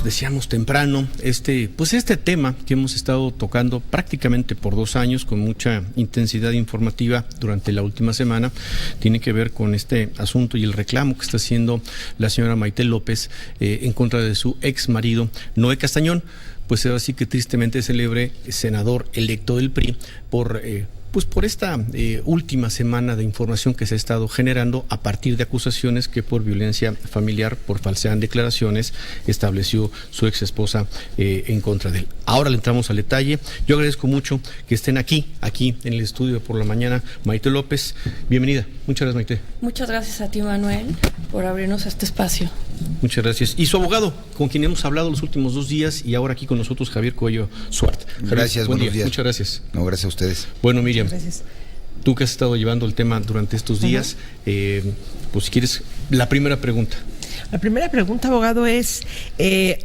decíamos temprano, este tema que hemos estado tocando prácticamente por 2 años con mucha intensidad informativa durante la última semana, tiene que ver con este asunto y el reclamo que está haciendo la señora Maite López en contra de su ex marido Noé Castañón, pues ahora sí que tristemente célebre senador electo del PRI por esta última semana de información que se ha estado generando a partir de acusaciones que por violencia familiar, por falsedad en declaraciones, estableció su ex esposa en contra de él. Ahora le entramos al detalle. Yo agradezco mucho que estén aquí en el estudio por la mañana. Maite López, bienvenida. Muchas gracias, Maite. Muchas gracias a ti, Manuel, por abrirnos este espacio. Muchas gracias. Y su abogado, con quien hemos hablado los últimos 2 días y ahora aquí con nosotros, Javier Cuello Suart. Gracias, buenos días. Muchas gracias. No, gracias a ustedes. Bueno, Miriam, Gracias. tú que has estado llevando el tema durante estos días, pues si quieres, la primera pregunta. La primera pregunta, abogado, es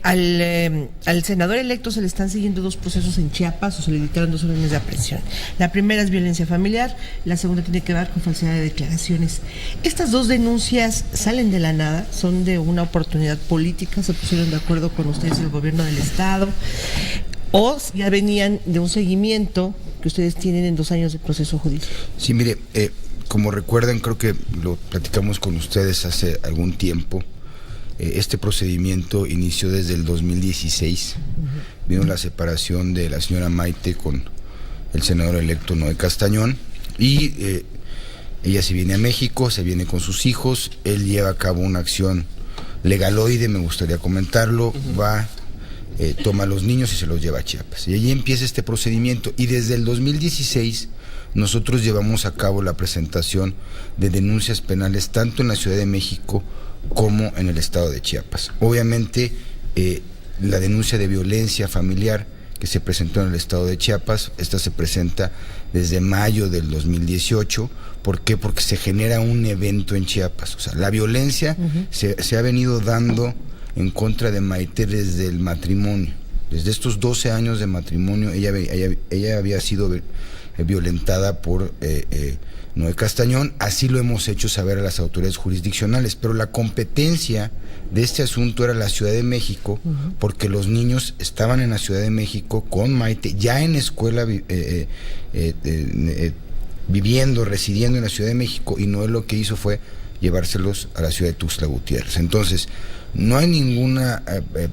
al senador electo se le están siguiendo 2 procesos en Chiapas o se le dictaron 2 órdenes de aprehensión. La primera es violencia familiar, la segunda tiene que ver con falsedad de declaraciones. Estas 2 denuncias salen de la nada, son de una oportunidad política, se pusieron de acuerdo con ustedes el gobierno del estado, o ya venían de un seguimiento que ustedes tienen en 2 años de proceso judicial. Sí, mire, como recuerdan, creo que lo platicamos con ustedes hace algún tiempo. Este procedimiento inició desde el 2016. Vino la separación de la señora Maite con el senador electo Noé Castañón y ella se viene a México, se viene con sus hijos, él lleva a cabo una acción legaloide, me gustaría comentarlo, toma a los niños y se los lleva a Chiapas. Y allí empieza este procedimiento y desde el 2016 nosotros llevamos a cabo la presentación de denuncias penales tanto en la Ciudad de México como en el estado de Chiapas. Obviamente la denuncia de violencia familiar que se presentó en el estado de Chiapas, esta se presenta desde mayo del 2018. ¿Por qué? Porque se genera un evento en Chiapas. O sea, la violencia se ha venido dando en contra de Maite desde el matrimonio. Desde estos 12 años de matrimonio ella había sido violentada por Noé Castañón, así lo hemos hecho saber a las autoridades jurisdiccionales, pero la competencia de este asunto era la Ciudad de México, porque los niños estaban en la Ciudad de México con Maite, ya en escuela, viviendo, residiendo en la Ciudad de México, y Noé lo que hizo fue llevárselos a la ciudad de Tuxtla Gutiérrez. Entonces, no hay ningún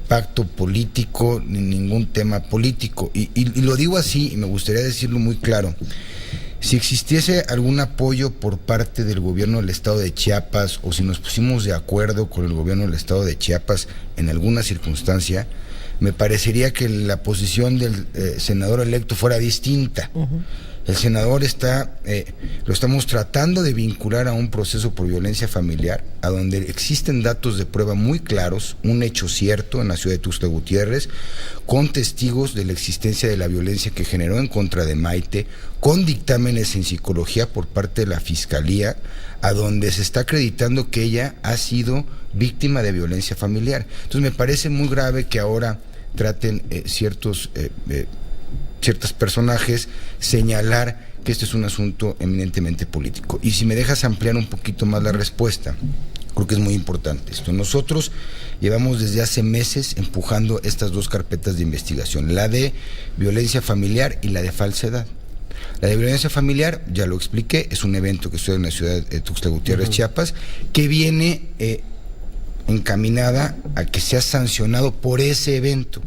pacto político, ni ningún tema político, y lo digo así, y me gustaría decirlo muy claro. Si existiese algún apoyo por parte del gobierno del estado de Chiapas, o si nos pusimos de acuerdo con el gobierno del estado de Chiapas en alguna circunstancia, me parecería que la posición del senador electo fuera distinta. El senador lo estamos tratando de vincular a un proceso por violencia familiar, a donde existen datos de prueba muy claros, un hecho cierto en la ciudad de Tuxtla Gutiérrez, con testigos de la existencia de la violencia que generó en contra de Maite, con dictámenes en psicología por parte de la Fiscalía, a donde se está acreditando que ella ha sido víctima de violencia familiar. Entonces me parece muy grave que ahora traten ciertos personajes señalar que este es un asunto eminentemente político. Y si me dejas ampliar un poquito más la respuesta, creo que es muy importante esto. Nosotros llevamos desde hace meses empujando estas 2 carpetas de investigación, la de violencia familiar y la de falsedad. La de violencia familiar, ya lo expliqué, es un evento que sucede en la ciudad de Tuxtla Gutiérrez, Chiapas, que viene encaminada a que sea sancionado por ese evento.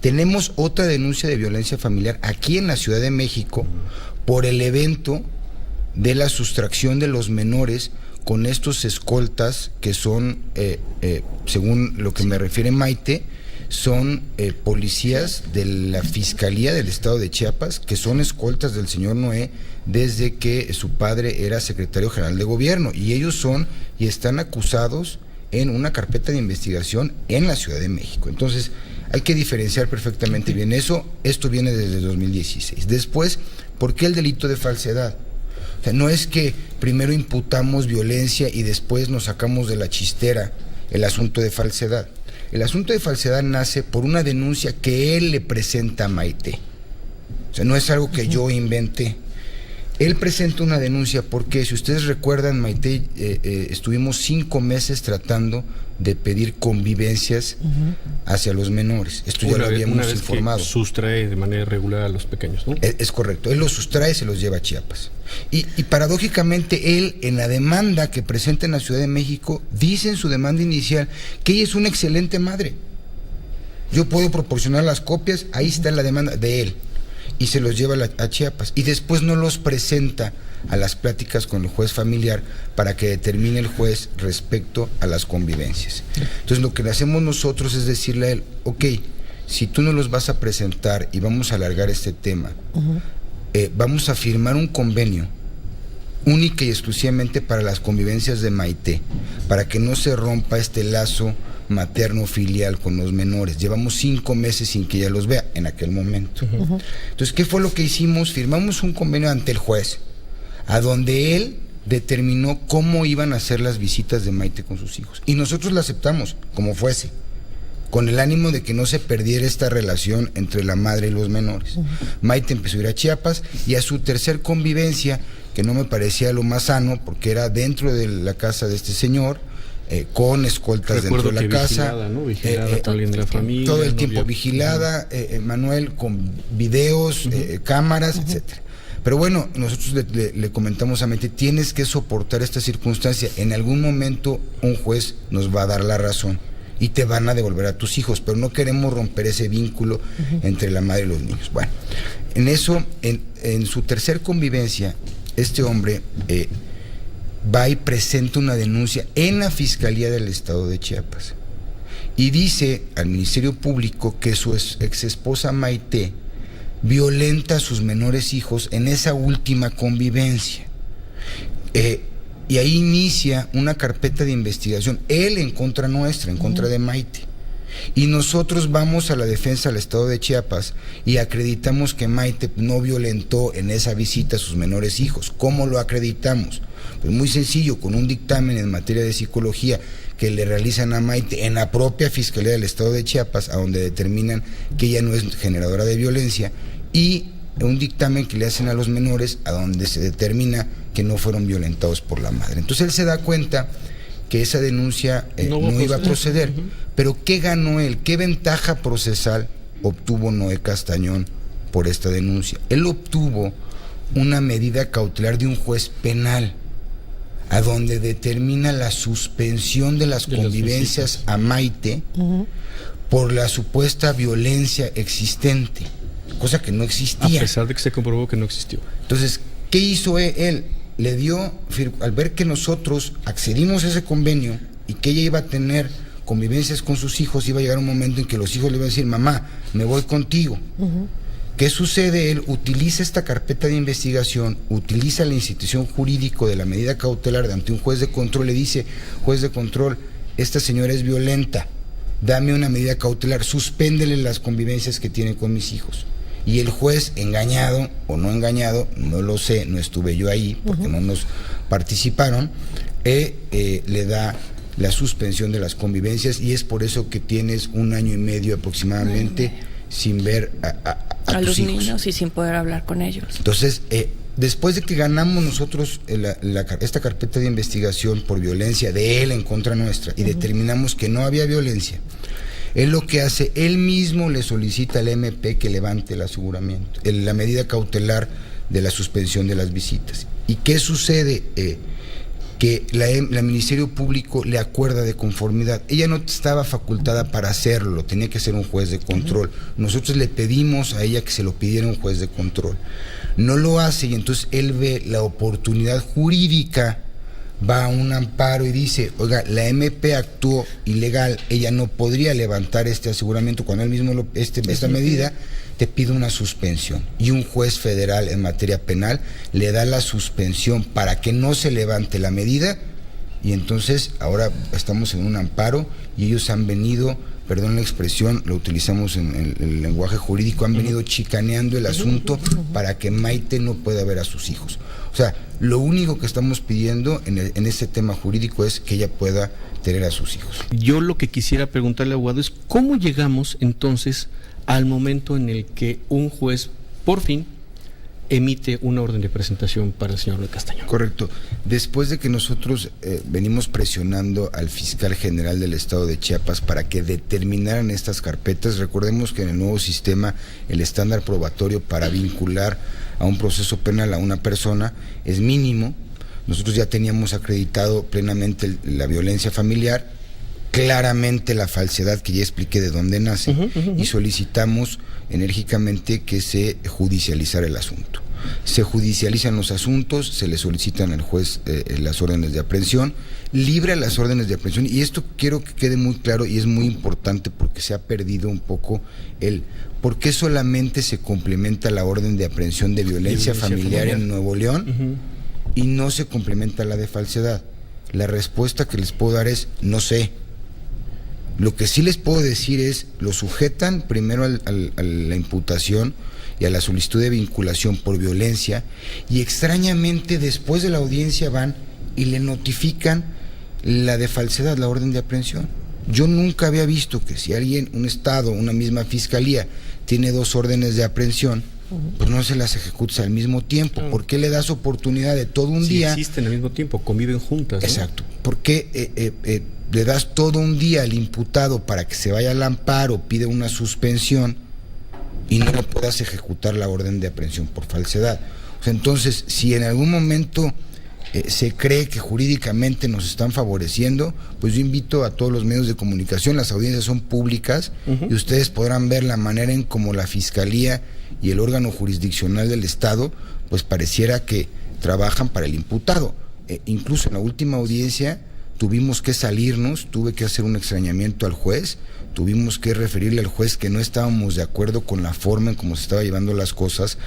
Tenemos otra denuncia de violencia familiar aquí en la Ciudad de México por el evento de la sustracción de los menores con estos escoltas que son, según lo que me refiere Maite, son policías de la Fiscalía del Estado de Chiapas, que son escoltas del señor Noé desde que su padre era secretario general de gobierno, y ellos son y están acusados en una carpeta de investigación en la Ciudad de México. Entonces, hay que diferenciar perfectamente bien eso. Esto viene desde 2016. Después, ¿por qué el delito de falsedad? O sea, no es que primero imputamos violencia y después nos sacamos de la chistera el asunto de falsedad. El asunto de falsedad nace por una denuncia que él le presenta a Maite. O sea, no es algo que yo inventé. Él presenta una denuncia porque, si ustedes recuerdan, Maite, estuvimos 5 meses tratando de pedir convivencias hacia los menores. Esto ya lo habíamos informado. Que sustrae de manera irregular a los pequeños, ¿no? Es correcto. Él los sustrae y se los lleva a Chiapas. Y paradójicamente, él, en la demanda que presenta en la Ciudad de México, dice en su demanda inicial que ella es una excelente madre. Yo puedo proporcionar las copias, ahí está la demanda de él. Y se los lleva a Chiapas, y después no los presenta a las pláticas con el juez familiar para que determine el juez respecto a las convivencias. Entonces lo que le hacemos nosotros es decirle a él, ok, si tú no los vas a presentar y vamos a alargar este tema, vamos a firmar un convenio única y exclusivamente para las convivencias de Maite, para que no se rompa este lazo materno filial con los menores. Llevamos 5 meses sin que ella los vea en aquel momento. Entonces, ¿qué fue lo que hicimos? Firmamos un convenio ante el juez, a donde él determinó cómo iban a ser las visitas de Maite con sus hijos, y nosotros la aceptamos como fuese, con el ánimo de que no se perdiera esta relación entre la madre y los menores. Maite empezó a ir a Chiapas, y a su tercer convivencia, que no me parecía lo más sano, porque era dentro de la casa de este señor, con escoltas dentro de la casa, vigilada, ¿no? Vigilada por alguien de la familia, todo el tiempo vigilada, Manuel, con videos, cámaras, etcétera. Pero bueno, nosotros le comentamos a Maite, tienes que soportar esta circunstancia, en algún momento un juez nos va a dar la razón y te van a devolver a tus hijos, pero no queremos romper ese vínculo entre la madre y los niños. Bueno, en eso, en su tercer convivencia, este hombre va y presenta una denuncia en la Fiscalía del Estado de Chiapas y dice al Ministerio Público que su ex esposa Maite violenta a sus menores hijos en esa última convivencia, y ahí inicia una carpeta de investigación, él en contra nuestra, en contra de Maite, y nosotros vamos a la defensa del Estado de Chiapas y acreditamos que Maite no violentó en esa visita a sus menores hijos. ¿Cómo lo acreditamos? Pues muy sencillo, con un dictamen en materia de psicología que le realizan a Maite en la propia Fiscalía del Estado de Chiapas, a donde determinan que ella no es generadora de violencia, y un dictamen que le hacen a los menores, a donde se determina que no fueron violentados por la madre. Entonces él se da cuenta que esa denuncia no iba a proceder. Pero ¿qué ganó él? ¿Qué ventaja procesal obtuvo Noé Castañón por esta denuncia? Él obtuvo una medida cautelar de un juez penal, a donde determina la suspensión de las convivencias a Maite por la supuesta violencia existente, cosa que no existía. A pesar de que se comprobó que no existió. Entonces, ¿qué hizo él? Le dio, al ver que nosotros accedimos a ese convenio y que ella iba a tener convivencias con sus hijos, iba a llegar un momento en que los hijos le iban a decir, mamá, me voy contigo. ¿Qué sucede? Él utiliza esta carpeta de investigación, utiliza la institución jurídico de la medida cautelar ante un juez de control, le dice, juez de control, esta señora es violenta, dame una medida cautelar, suspéndele las convivencias que tiene con mis hijos. Y el juez, engañado o no engañado, no lo sé, no estuve yo ahí porque no nos participaron, le da la suspensión de las convivencias, y es por eso que tienes 1 año y medio aproximadamente sin ver a los tus hijos. niños y sin poder hablar con ellos. Entonces, después de que ganamos nosotros esta carpeta de investigación por violencia de él en contra nuestra y determinamos que no había violencia, él lo que hace, él mismo le solicita al MP que levante el aseguramiento, la medida cautelar de la suspensión de las visitas. ¿Y qué sucede? Que la Ministerio Público le acuerda de conformidad. Ella no estaba facultada para hacerlo, tenía que ser un juez de control. Nosotros le pedimos a ella que se lo pidiera un juez de control. No lo hace, y entonces él ve la oportunidad jurídica, va a un amparo y dice, oiga, la MP actuó ilegal, ella no podría levantar este aseguramiento cuando él mismo esta medida, te pide una suspensión. Y un juez federal en materia penal le da la suspensión para que no se levante la medida, y entonces ahora estamos en un amparo y ellos han venido, perdón la expresión, lo utilizamos en el lenguaje jurídico, han venido chicaneando el asunto para que Maite no pueda ver a sus hijos. O sea, lo único que estamos pidiendo en este tema jurídico es que ella pueda tener a sus hijos. Yo lo que quisiera preguntarle, abogado, es ¿cómo llegamos entonces al momento en el que un juez, por fin, emite una orden de presentación para el señor Noé Castañón. Correcto. Después de que nosotros venimos presionando al fiscal general del estado de Chiapas para que determinaran estas carpetas, recordemos que en el nuevo sistema el estándar probatorio para vincular a un proceso penal a una persona es mínimo. Nosotros ya teníamos acreditado plenamente la violencia familiar, claramente la falsedad que ya expliqué de dónde nace, y solicitamos enérgicamente que se judicializara el asunto. Se judicializan los asuntos, se le solicitan al juez las órdenes de aprehensión, libra las órdenes de aprehensión, y esto quiero que quede muy claro y es muy importante porque se ha perdido un poco el por qué solamente se complementa la orden de aprehensión de violencia familiar en Nuevo León y no se complementa la de falsedad. La respuesta que les puedo dar es no sé. Lo que sí les puedo decir es, lo sujetan primero a la imputación y a la solicitud de vinculación por violencia, y extrañamente después de la audiencia van y le notifican la de falsedad, la orden de aprehensión. Yo nunca había visto que si alguien, un estado, una misma fiscalía, tiene 2 órdenes de aprehensión, pues no se las ejecuta al mismo tiempo. ¿Por qué le das oportunidad de todo un día? Existen al mismo tiempo, conviven juntas, ¿no? Exacto. ¿Por qué le das todo un día al imputado para que se vaya al amparo, pide una suspensión y no puedas ejecutar la orden de aprehensión por falsedad? O sea, entonces, si en algún momento se cree que jurídicamente nos están favoreciendo, pues yo invito a todos los medios de comunicación, las audiencias son públicas, y ustedes podrán ver la manera en cómo la Fiscalía y el órgano jurisdiccional del Estado, pues pareciera que trabajan para el imputado. Incluso en la última audiencia tuvimos que salirnos, tuve que hacer un extrañamiento al juez, tuvimos que referirle al juez que no estábamos de acuerdo con la forma en cómo se estaba llevando las cosas,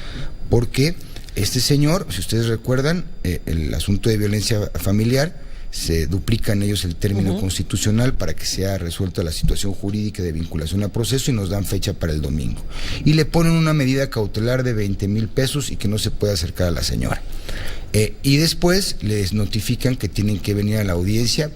porque este señor, si ustedes recuerdan, el asunto de violencia familiar, se duplica en ellos el término constitucional para que sea resuelta la situación jurídica de vinculación a proceso, y nos dan fecha para el domingo. Y le ponen una medida cautelar de 20,000 pesos y que no se puede acercar a la señora. Y después les notifican que tienen que venir a la audiencia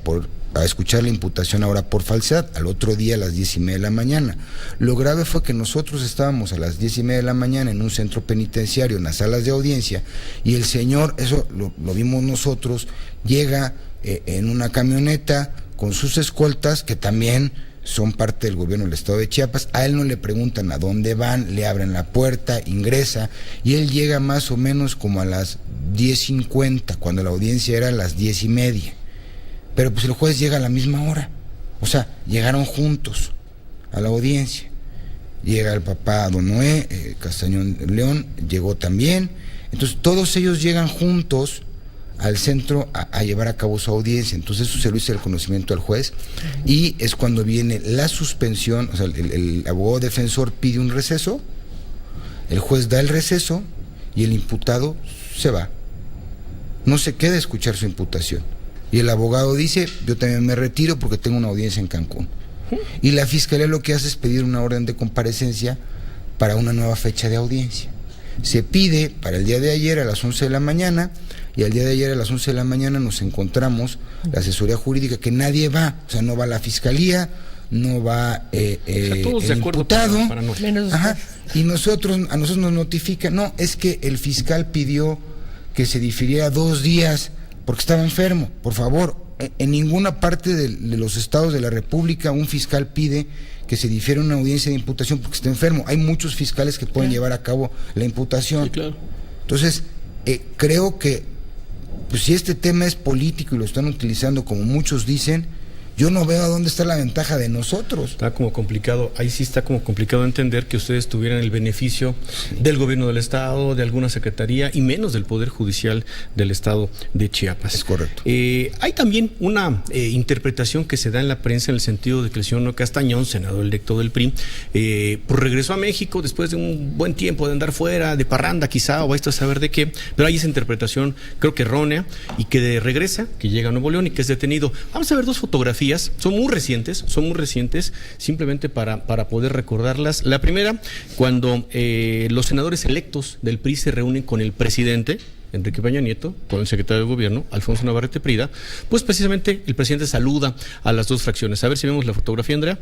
a escuchar la imputación ahora por falsedad, al otro día a las 10:30 de la mañana. Lo grave fue que nosotros estábamos a las 10:30 de la mañana en un centro penitenciario, en las salas de audiencia, y el señor, eso lo vimos nosotros, llega en una camioneta con sus escoltas, que también son parte del gobierno del estado de Chiapas. A él no le preguntan a dónde van, le abren la puerta, ingresa, y él llega más o menos como a las 10:50, cuando la audiencia era a las 10:30. Pero pues el juez llega a la misma hora, o sea, llegaron juntos a la audiencia. Llega el papá don Noé Castañón León, llegó también. Entonces todos ellos llegan juntos al centro a llevar a cabo su audiencia. Entonces eso se lo hizo el conocimiento al juez, y es cuando viene la suspensión. O sea, el abogado defensor pide un receso, el juez da el receso y el imputado se va, no se queda a escuchar su imputación, y el abogado dice: yo también me retiro porque tengo una audiencia en Cancún. Y la fiscalía lo que hace es pedir una orden de comparecencia para una nueva fecha de audiencia. Se pide para el día de ayer a las 11 de la mañana, y al día de ayer a las 11 de la mañana nos encontramos la asesoría jurídica, que nadie va, o sea, no va la fiscalía, no va todos el de acuerdo imputado, para no. Y a nosotros nos notifican, no, es que el fiscal pidió que se difiriera 2 días porque estaba enfermo. Por favor, en ninguna parte de los estados de la República un fiscal pide que se difiera una audiencia de imputación porque está enfermo. Hay muchos fiscales que pueden llevar a cabo la imputación. Sí, claro. Entonces, creo que pues, si este tema es político y lo están utilizando como muchos dicen, yo no veo a dónde está la ventaja de nosotros. Está como complicado, ahí sí está como complicado entender que ustedes tuvieran el beneficio del gobierno del estado, de alguna secretaría, y menos del Poder Judicial del estado de Chiapas. Es correcto. Hay también una interpretación que se da en la prensa en el sentido de que el señor Noé Castañón, senador electo del PRI, pues regresó a México después de un buen tiempo de andar fuera, de parranda quizá, o a esto a saber de qué, pero hay esa interpretación, creo que errónea, y que regresa, que llega a Nuevo León y que es detenido. Vamos a ver 2 fotografías. Son muy recientes, simplemente para poder recordarlas. La primera, cuando los senadores electos del PRI se reúnen con el presidente Enrique Peña Nieto, con el secretario de Gobierno, Alfonso Navarrete Prida, pues precisamente el presidente saluda a las 2 fracciones. A ver si vemos la fotografía, Andrea.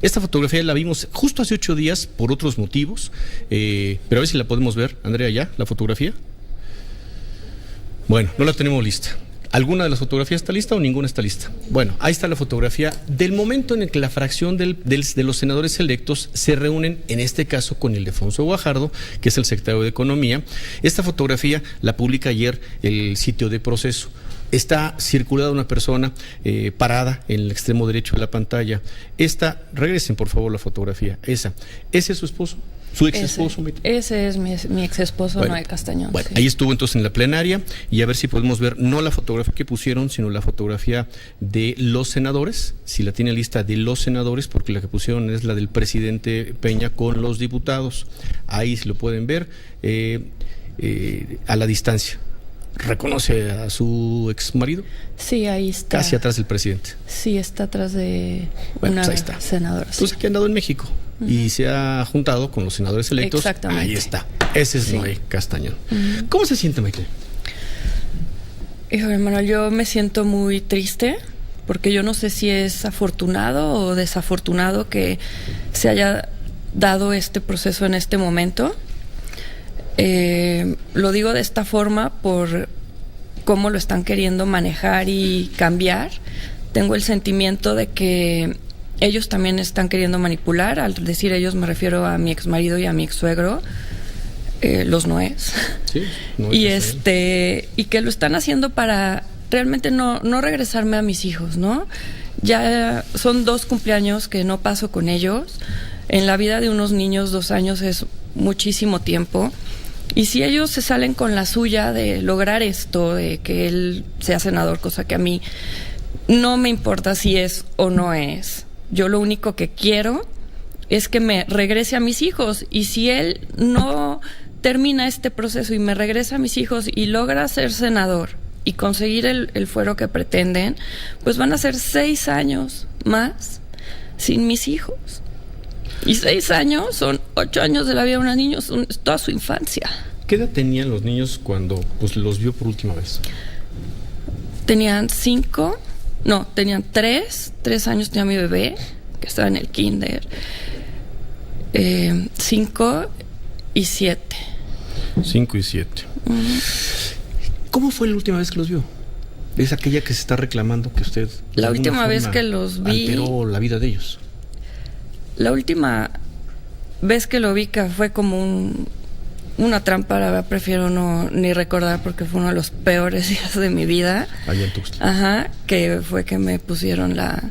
Esta fotografía la vimos justo hace 8 días por otros motivos, pero a ver si la podemos ver, Andrea, ya, la fotografía. Bueno, no la tenemos lista. ¿Alguna de las fotografías está lista o ninguna está lista? Bueno, ahí está la fotografía del momento en el que la fracción de los senadores electos se reúnen, en este caso con Ildefonso Guajardo, que es el secretario de Economía. Esta fotografía la publica ayer el sitio de Proceso. Está circulada una persona parada en el extremo derecho de la pantalla. Regresen por favor la fotografía, ese es su esposo. ¿Su ex esposo? Ese es mi ex esposo, bueno, Noé Castañón. Bueno, sí. Ahí estuvo entonces en la plenaria y a ver si podemos ver no la fotografía que pusieron, sino la fotografía de los senadores, si la tiene lista de los senadores, porque la que pusieron es la del presidente Peña con los diputados. Ahí se lo pueden ver a la distancia. ¿Reconoce a su ex marido? Sí, ahí está. Casi atrás del presidente. Sí, está atrás de bueno, una pues ahí está. senadora. Entonces aquí ha andado en México y se ha juntado con los senadores electos. Exactamente. Ahí está. Ese es Noé Castañón. ¿Cómo se siente, Maite? Híjole, Manuel, yo me siento muy triste porque yo no sé si es afortunado o desafortunado que se haya dado este proceso en este momento. Lo digo de esta forma por cómo lo están queriendo manejar y cambiar. Tengo el sentimiento de que ellos también están queriendo manipular. Al decir ellos me refiero a mi exmarido y a mi exsuegro, los Noés. Sí, y que lo están haciendo para realmente no regresarme a mis hijos, ¿no? Ya son 2 cumpleaños que no paso con ellos. En la vida de unos niños 2 años es muchísimo tiempo. Y si ellos se salen con la suya de lograr esto, de que él sea senador, cosa que a mí no me importa si es o no es. Yo lo único que quiero es que me regrese a mis hijos. Y si él no termina este proceso y me regresa a mis hijos y logra ser senador y conseguir el fuero que pretenden, pues van a ser 6 años más sin mis hijos. Y 6 años son 8 años de la vida de un niño, es toda su infancia. ¿Qué edad tenían los niños cuando los vio por última vez? Tenían 3 años tenía mi bebé, que estaba en el kinder. 5 y 7. 5 y 7. ¿Cómo fue la última vez que los vio? Es aquella que se está reclamando que usted... La última vez que los vi... alteró la vida de ellos. La última vez que lo vi que fue como una trampa, prefiero ni recordar porque fue uno de los peores días de mi vida. Allá en Tuxtla. Ajá, que fue que me pusieron la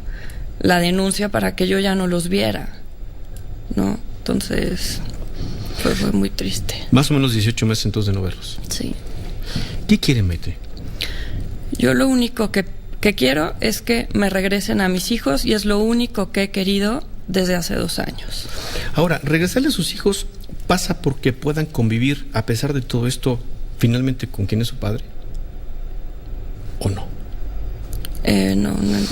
denuncia para que yo ya no los viera, ¿no? Entonces fue muy triste. Más o menos 18 meses entonces de no verlos. Sí. ¿Qué quieren, Maite? Yo lo único que quiero es que me regresen a mis hijos y es lo único que he querido desde hace 2 años. Ahora, regresarle a sus hijos pasa porque puedan convivir a pesar de todo esto finalmente con quien es su padre, ¿o no?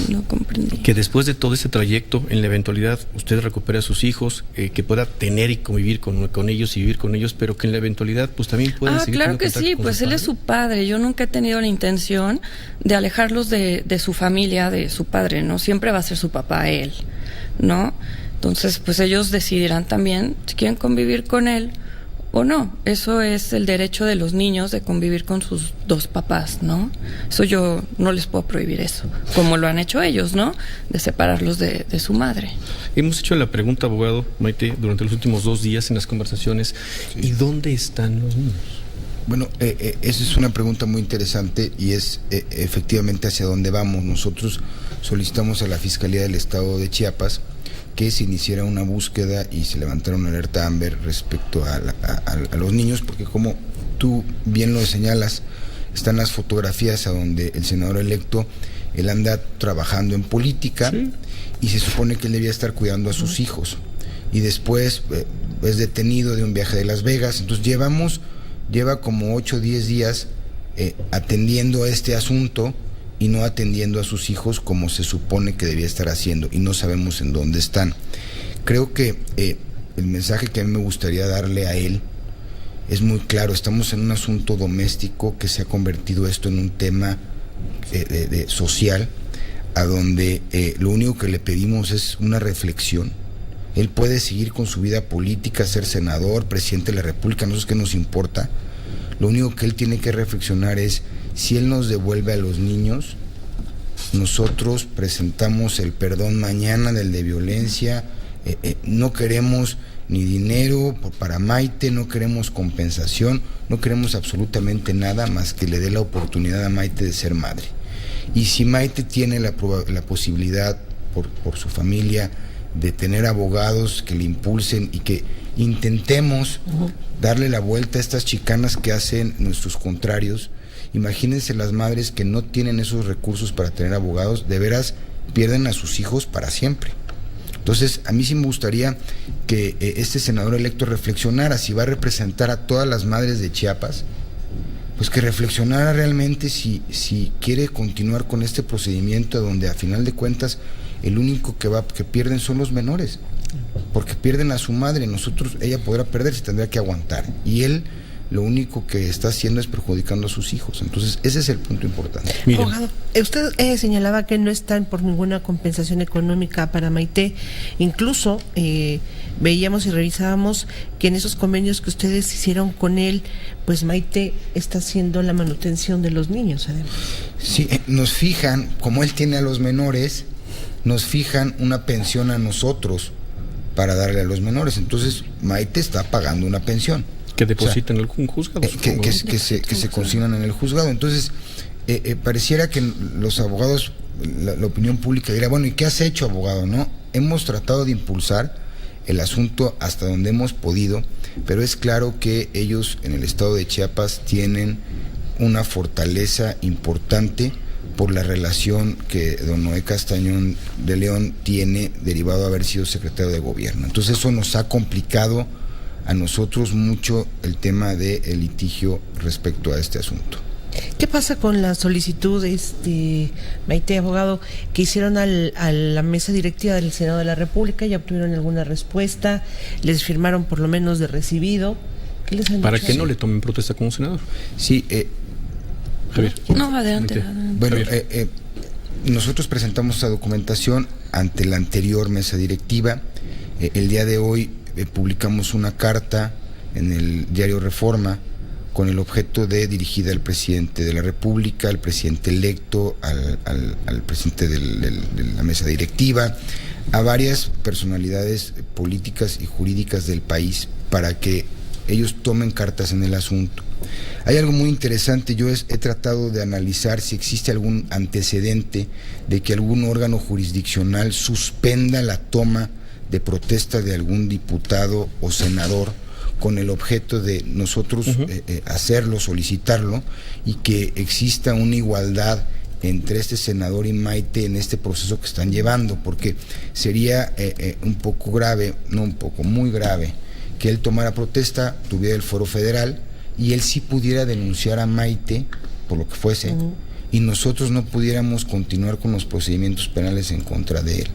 No comprendí. Que después de todo ese trayecto, en la eventualidad usted recupera a sus hijos, que pueda tener y convivir con ellos y vivir con ellos, pero que en la eventualidad pues también pueden seguir. Claro que sí, pues él es su padre. Yo nunca he tenido la intención de alejarlos de su familia, de su padre, ¿no? Siempre va a ser su papá él, ¿no? Entonces, pues ellos decidirán también si quieren convivir con él o no. Eso es el derecho de los niños de convivir con sus 2 papás, ¿no? Eso yo no les puedo prohibir eso, como lo han hecho ellos, ¿no? De separarlos de su madre. Hemos hecho la pregunta, abogado Maite, durante los últimos 2 días en las conversaciones. Sí. ¿Y dónde están los niños? Bueno, esa es una pregunta muy interesante y es efectivamente hacia dónde vamos. Nosotros solicitamos a la Fiscalía del Estado de Chiapas que se iniciara una búsqueda y se levantara una alerta Amber respecto a los niños, porque como tú bien lo señalas, están las fotografías a donde el senador electo, él anda trabajando en política, sí, y se supone que él debía estar cuidando a sus hijos, y después es detenido de un viaje de Las Vegas. Entonces lleva como 8 o 10 días atendiendo este asunto y no atendiendo a sus hijos como se supone que debía estar haciendo, y no sabemos en dónde están. Creo que el mensaje que a mí me gustaría darle a él es muy claro. Estamos en un asunto doméstico que se ha convertido esto en un tema social, a donde lo único que le pedimos es una reflexión, Él puede seguir con su vida política, ser senador, presidente de la República, no sé qué nos importa. Lo único que él tiene que reflexionar es, si él nos devuelve a los niños, nosotros presentamos el perdón mañana del de violencia. No queremos ni dinero para Maite, no queremos compensación, no queremos absolutamente nada más que le dé la oportunidad a Maite de ser madre. Y si Maite tiene la posibilidad por su familia de tener abogados que le impulsen y que intentemos darle la vuelta a estas chicanas que hacen nuestros contrarios, imagínense las madres que no tienen esos recursos para tener abogados, de veras pierden a sus hijos para siempre. Entonces, a mí sí me gustaría que este senador electo reflexionara, si va a representar a todas las madres de Chiapas, pues que reflexionara realmente si quiere continuar con este procedimiento donde a final de cuentas el único que pierden son los menores, porque pierden a su madre. Ella podrá perder, se tendrá que aguantar, y él lo único que está haciendo es perjudicando a sus hijos. Entonces ese es el punto importante. Miren. Abogado, usted señalaba que no están por ninguna compensación económica para Maite. Incluso veíamos y revisábamos que en esos convenios que ustedes hicieron con él, pues Maite está haciendo la manutención de los niños, además. Sí, nos fijan, como él tiene a los menores, nos fijan una pensión a nosotros para darle a los menores. Entonces Maite está pagando una pensión que depositan en algún juzgado. Que se consignan en el juzgado. Entonces, pareciera que los abogados, la opinión pública dirá, bueno, ¿y qué has hecho, abogado? No, hemos tratado de impulsar el asunto hasta donde hemos podido, pero es claro que ellos en el estado de Chiapas tienen una fortaleza importante por la relación que don Noé Castañón de León tiene derivado de haber sido secretario de gobierno. Entonces eso nos ha complicado a nosotros mucho el tema del litigio respecto a este asunto. ¿Qué pasa con la solicitud, Maite, abogado, que hicieron a la mesa directiva del Senado de la República? ¿Ya obtuvieron alguna respuesta? ¿Les firmaron por lo menos de recibido? ¿Qué les han Para dicho? que no le tomen protesta como senador. Sí, Javier. No, adelante. bueno, nosotros presentamos esa documentación ante la anterior mesa directiva. El día de hoy publicamos una carta en el diario Reforma con el objeto de dirigida al presidente de la República, al presidente electo, al presidente de la mesa directiva, a varias personalidades políticas y jurídicas del país para que ellos tomen cartas en el asunto. Hay algo muy interesante. Yo he tratado de analizar si existe algún antecedente de que algún órgano jurisdiccional suspenda la toma de protesta de algún diputado o senador con el objeto de nosotros hacerlo, solicitarlo, y que exista una igualdad entre este senador y Maite en este proceso que están llevando, porque sería un poco grave, no un poco, muy grave, que él tomara protesta, tuviera el foro federal y él sí pudiera denunciar a Maite por lo que fuese, y nosotros no pudiéramos continuar con los procedimientos penales en contra de él.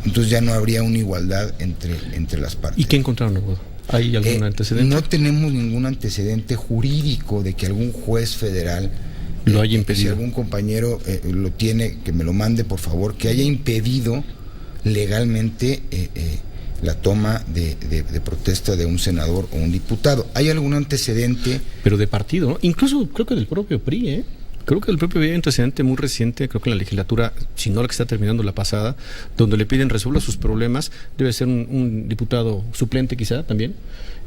Entonces ya no habría una igualdad entre las partes. ¿Y qué encontraron, abogado? ¿Hay algún antecedente? No tenemos ningún antecedente jurídico de que algún juez federal lo haya impedido. Si algún compañero lo tiene, que me lo mande por favor, que haya impedido legalmente la toma de protesta de un senador o un diputado. ¿Hay algún antecedente? Pero de partido, ¿no? Incluso creo que del propio PRI, Creo que el propio PRI hay un antecedente muy reciente, creo que en la legislatura, si no la que está terminando la pasada, donde le piden resuelva sus problemas, debe ser un diputado suplente quizá también,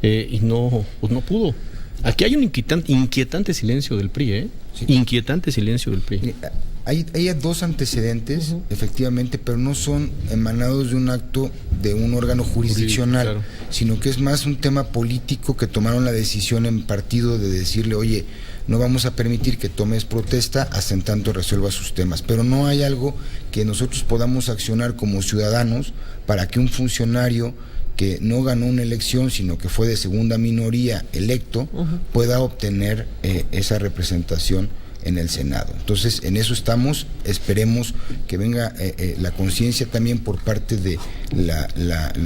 y no pudo. Aquí hay un inquietante silencio del PRI, Sí. Inquietante silencio del PRI. Hay dos antecedentes, efectivamente, pero no son emanados de un acto de un órgano jurisdiccional, Claro. Sino que es más un tema político que tomaron la decisión en partido de decirle, oye, no vamos a permitir que tomes protesta hasta en tanto resuelva sus temas. Pero no hay algo que nosotros podamos accionar como ciudadanos para que un funcionario que no ganó una elección, sino que fue de segunda minoría electo, pueda obtener esa representación en el Senado. Entonces, en eso estamos. Esperemos que venga la conciencia también por parte de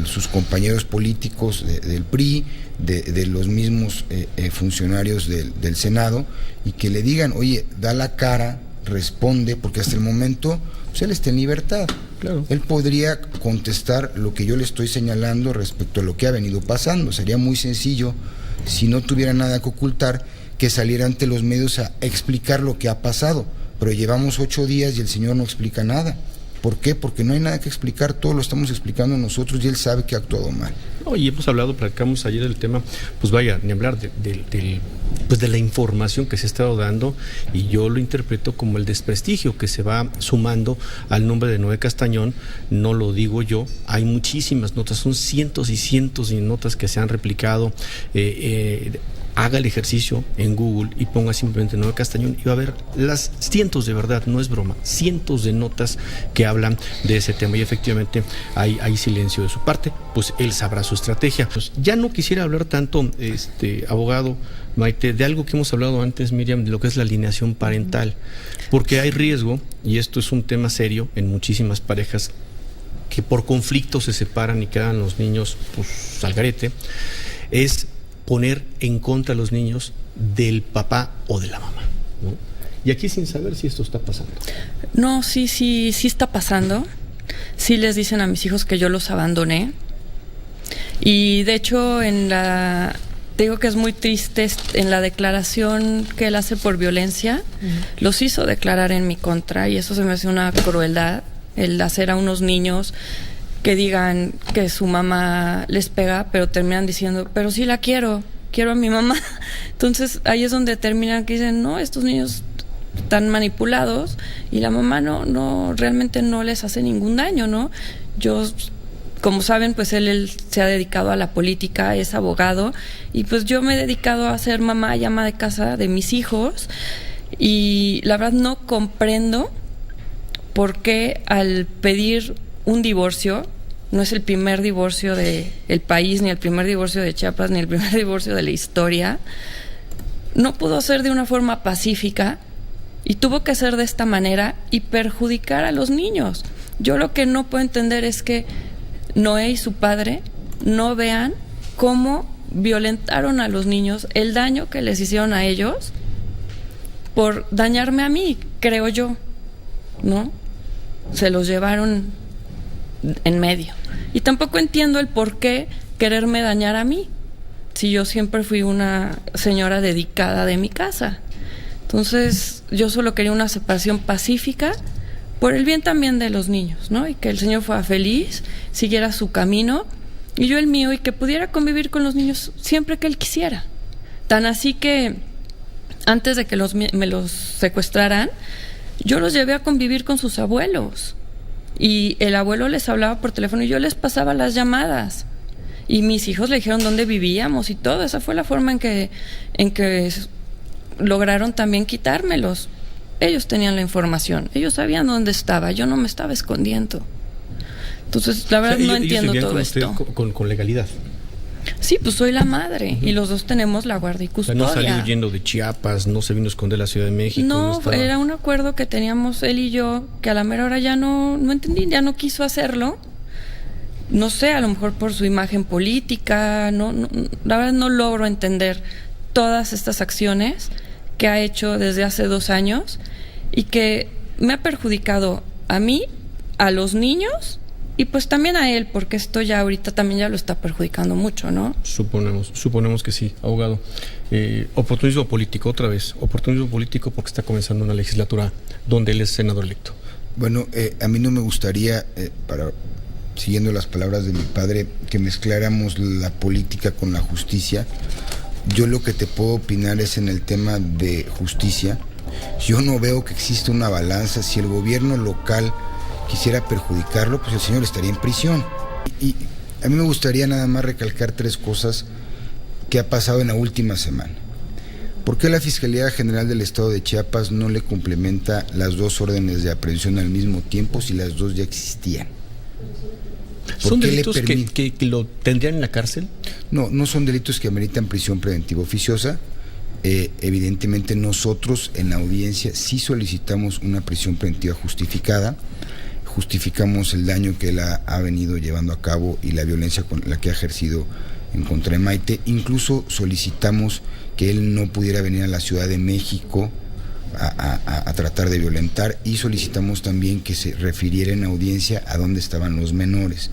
sus compañeros políticos del PRI, de los mismos funcionarios del Senado, y que le digan, oye, da la cara, responde, porque hasta el momento pues él está en libertad. Claro. Él podría contestar lo que yo le estoy señalando respecto a lo que ha venido pasando. Sería muy sencillo, si no tuviera nada que ocultar, que saliera ante los medios a explicar lo que ha pasado. Pero llevamos 8 días y el señor no explica nada. ¿Por qué? Porque no hay nada que explicar, todo lo estamos explicando nosotros y él sabe que ha actuado mal. No, y hemos hablado, platicamos ayer del tema, pues vaya, ni hablar de la información que se ha estado dando, y yo lo interpreto como el desprestigio que se va sumando al nombre de Noé Castañón. No lo digo yo, hay muchísimas notas, son cientos y cientos de notas que se han replicado. Haga el ejercicio en Google y ponga simplemente Noé Castañón y va a ver las cientos, de verdad, no es broma, cientos de notas que hablan de ese tema, y efectivamente hay silencio de su parte. Pues él sabrá su estrategia. Pues ya no quisiera hablar tanto, abogado Maite, de algo que hemos hablado antes, Miriam, de lo que es la alineación parental, porque hay riesgo, y esto es un tema serio en muchísimas parejas, que por conflicto se separan y quedan los niños pues al garete, es poner en contra a los niños del papá o de la mamá, ¿no? Y aquí sin saber si esto está pasando. No, sí está pasando. Sí les dicen a mis hijos que yo los abandoné. Y de hecho te digo que es muy triste, en la declaración que él hace por violencia, los hizo declarar en mi contra, y eso se me hace una crueldad, el hacer a unos niños que digan que su mamá les pega, pero terminan diciendo, pero sí la quiero a mi mamá. Entonces ahí es donde terminan que dicen, no, estos niños están manipulados y la mamá no realmente no les hace ningún daño, ¿no? Yo, como saben, pues él se ha dedicado a la política, es abogado, y pues yo me he dedicado a ser mamá y ama de casa de mis hijos, y la verdad no comprendo por qué al pedir un divorcio, no es el primer divorcio del país, ni el primer divorcio de Chiapas, ni el primer divorcio de la historia, no pudo ser de una forma pacífica y tuvo que ser de esta manera y perjudicar a los niños. Yo lo que no puedo entender es que Noé y su padre no vean cómo violentaron a los niños, el daño que les hicieron a ellos por dañarme a mí, creo yo, ¿no? Se los llevaron en medio. Y tampoco entiendo el por qué quererme dañar a mí, si yo siempre fui una señora dedicada de mi casa. Entonces, yo solo quería una separación pacífica por el bien también de los niños, ¿no? Y que el Señor fuera feliz, siguiera su camino, y yo el mío, y que pudiera convivir con los niños siempre que él quisiera. Tan así que antes de que me los secuestraran, yo los llevé a convivir con sus abuelos. Y el abuelo les hablaba por teléfono y yo les pasaba las llamadas. Y mis hijos le dijeron dónde vivíamos y todo. Esa fue la forma en que lograron también quitármelos. Ellos tenían la información, ellos sabían dónde estaba, yo no me estaba escondiendo. Entonces, la verdad, no entiendo todo esto. Con legalidad. Sí, pues soy la madre, y los dos tenemos la guardia y custodia. O sea, no salió huyendo de Chiapas, no se vino a esconder a la Ciudad de México. No, era un acuerdo que teníamos él y yo, que a la mera hora ya no entendí, ya no quiso hacerlo. No sé, a lo mejor por su imagen política, no, la verdad no logro entender todas estas acciones que ha hecho desde hace 2 años y que me ha perjudicado a mí, a los niños, y pues también a él, porque esto ya ahorita también ya lo está perjudicando mucho, ¿no? Suponemos que sí, abogado. Oportunismo político, otra vez. Oportunismo político porque está comenzando una legislatura donde él es senador electo. Bueno, a mí no me gustaría, siguiendo las palabras de mi padre, que mezcláramos la política con la justicia. Yo lo que te puedo opinar es en el tema de justicia. Yo no veo que exista una balanza. Si el gobierno local quisiera perjudicarlo, pues el señor estaría en prisión. Y a mí me gustaría nada más recalcar 3 cosas que ha pasado en la última semana. ¿Por qué la Fiscalía General del Estado de Chiapas no le complementa las 2 órdenes de aprehensión al mismo tiempo si las 2 ya existían? ¿Son delitos que lo tendrían en la cárcel? No son delitos que ameritan prisión preventiva oficiosa. Evidentemente nosotros en la audiencia sí solicitamos una prisión preventiva justificada. Justificamos el daño que él ha venido llevando a cabo y la violencia con la que ha ejercido en contra de Maite. Incluso solicitamos que él no pudiera venir a la Ciudad de México a tratar de violentar, y solicitamos también que se refiriera en audiencia a dónde estaban los menores.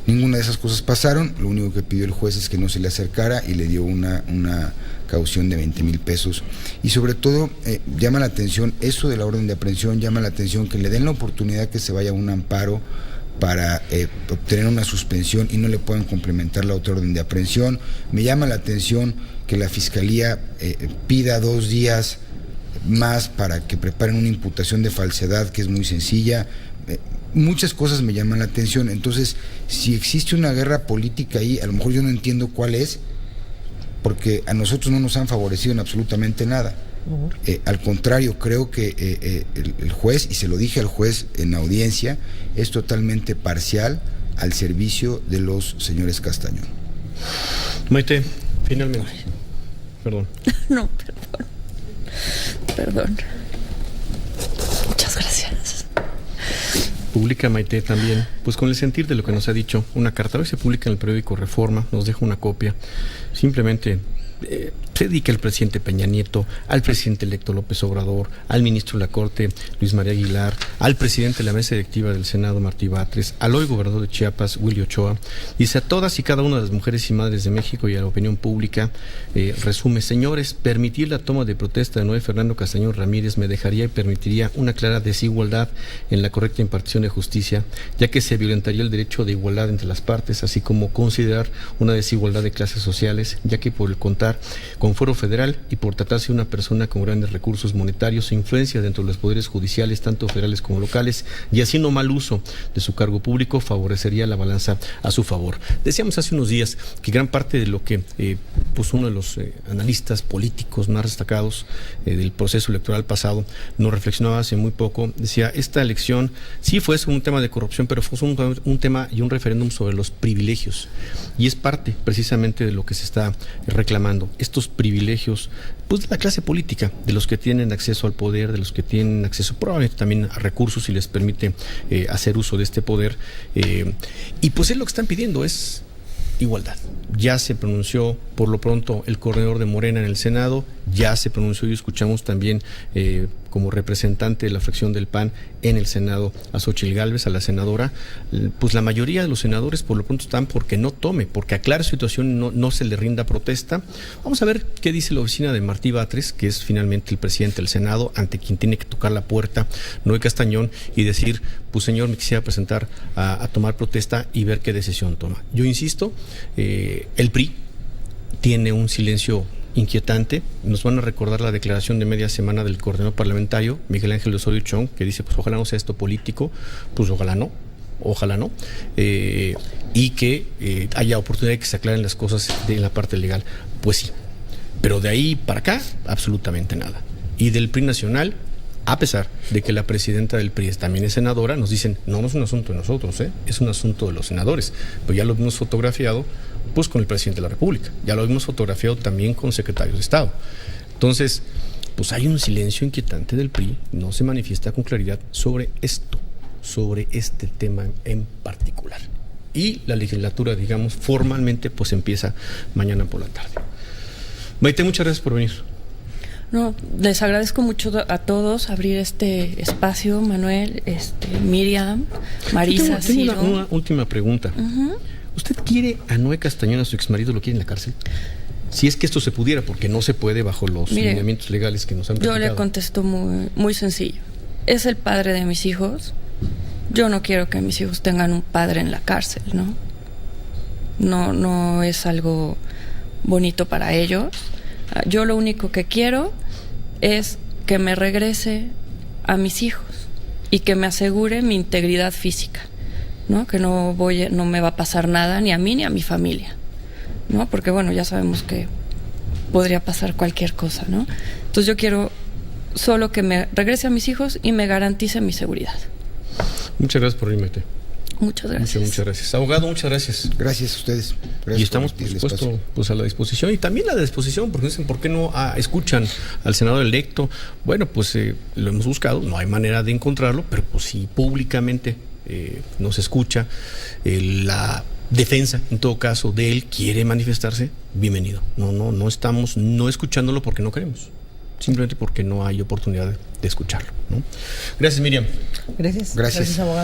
Ninguna de esas cosas pasaron. Lo único que pidió el juez es que no se le acercara y le dio una caución de 20,000 pesos. Y sobre todo llama la atención eso de la orden de aprehensión, llama la atención que le den la oportunidad que se vaya a un amparo para obtener una suspensión y no le puedan complementar la otra orden de aprehensión. Me llama la atención que la Fiscalía pida 2 días más para que preparen una imputación de falsedad, que es muy sencilla. Muchas cosas me llaman la atención. Entonces, si existe una guerra política ahí, a lo mejor yo no entiendo cuál es, porque a nosotros no nos han favorecido en absolutamente nada. Al contrario, creo que el juez, y se lo dije al juez en audiencia, es totalmente parcial al servicio de los señores Castañón. Maite, finalmente. Perdón. No, perdón. Muchas gracias. Publica Maite también, pues con el sentir de lo que nos ha dicho, una carta. Hoy se publica en el periódico Reforma, nos deja una copia. Simplemente se dedica el presidente Peña Nieto, al presidente electo López Obrador, al ministro de la Corte Luis María Aguilar, al presidente de la mesa directiva del Senado Martí Batres, al hoy gobernador de Chiapas Willy Ochoa. Dice a todas y cada una de las mujeres y madres de México y a la opinión pública, resume: señores, permitir la toma de protesta de Noé Fernando Castañón Ramírez me dejaría y permitiría una clara desigualdad en la correcta impartición de justicia, ya que se violentaría el derecho de igualdad entre las partes, así como considerar una desigualdad de clases sociales, ya que por el contar con fuero federal y por tratarse de una persona con grandes recursos monetarios e influencia dentro de los poderes judiciales, tanto federales como locales, y haciendo mal uso de su cargo público, favorecería la balanza a su favor. Decíamos hace unos días que gran parte de lo que pues uno de los analistas políticos más destacados del proceso electoral pasado nos reflexionaba hace muy poco. Decía, esta elección sí fue un tema de corrupción, pero fue un tema y un referéndum sobre los privilegios, y es parte precisamente de lo que se está reclamando. Estos privilegios, pues de la clase política, de los que tienen acceso al poder, de los que tienen acceso probablemente también a recursos y les permite hacer uso de este poder, y pues es lo que están pidiendo, es igualdad. Ya se pronunció por lo pronto el coordinador de Morena en el Senado, ya se pronunció y escuchamos también como representante de la fracción del PAN en el Senado a Xóchitl Gálvez, a la senadora. Pues la mayoría de los senadores por lo pronto están porque no tome, porque aclare situación, no se le rinda protesta. Vamos a ver qué dice la oficina de Martí Batres, que es finalmente el presidente del Senado, ante quien tiene que tocar la puerta Noé Castañón y decir, pues señor, me quisiera presentar a tomar protesta y ver qué decisión toma. Yo insisto, el PRI tiene un silencio inquietante. Nos van a recordar la declaración de media semana del coordinador parlamentario Miguel Ángel Osorio Chong, que dice, pues ojalá no sea esto político, pues ojalá no, y que haya oportunidad de que se aclaren las cosas de la parte legal. Pues sí, pero de ahí para acá, absolutamente nada. Y del PRI nacional, a pesar de que la presidenta del PRI también es senadora, nos dicen, no es un asunto de nosotros, es un asunto de los senadores. Pero ya lo hemos fotografiado pues con el presidente de la República, ya lo hemos fotografiado también con secretarios de Estado. Entonces, pues hay un silencio inquietante del PRI, no se manifiesta con claridad sobre esto, sobre este tema en particular. Y la legislatura, digamos, formalmente pues empieza mañana por la tarde. Maite, muchas gracias por venir. No, les agradezco mucho a todos abrir este espacio, Manuel, Miriam, Marisa. Tengo una última pregunta. ¿Usted quiere a Noé Castañón, a su exmarido, lo quiere en la cárcel? Si es que esto se pudiera, porque no se puede bajo los lineamientos legales que nos han platicado. Yo le contesto muy, muy sencillo. Es el padre de mis hijos. Yo no quiero que mis hijos tengan un padre en la cárcel, ¿no? No es algo bonito para ellos. Yo lo único que quiero es que me regrese a mis hijos y que me asegure mi integridad física, ¿no? Que no me va a pasar nada ni a mí ni a mi familia, ¿no? Porque bueno, ya sabemos que podría pasar cualquier cosa, ¿no? Entonces yo quiero solo que me regrese a mis hijos y me garantice mi seguridad. Muchas gracias por irme. Muchas gracias. Muchas gracias. Abogado, muchas gracias. Gracias a ustedes. Gracias, y estamos, por supuesto, pues a la disposición, y también a la disposición, porque dicen, ¿por qué no escuchan al senador electo? Bueno, pues lo hemos buscado, no hay manera de encontrarlo, pero pues si públicamente nos escucha, la defensa, en todo caso, de él quiere manifestarse, bienvenido. No estamos no escuchándolo porque no queremos. simplemente porque no hay oportunidad de escucharlo, ¿no? Gracias, Miriam. Gracias. Gracias. Gracias, abogado.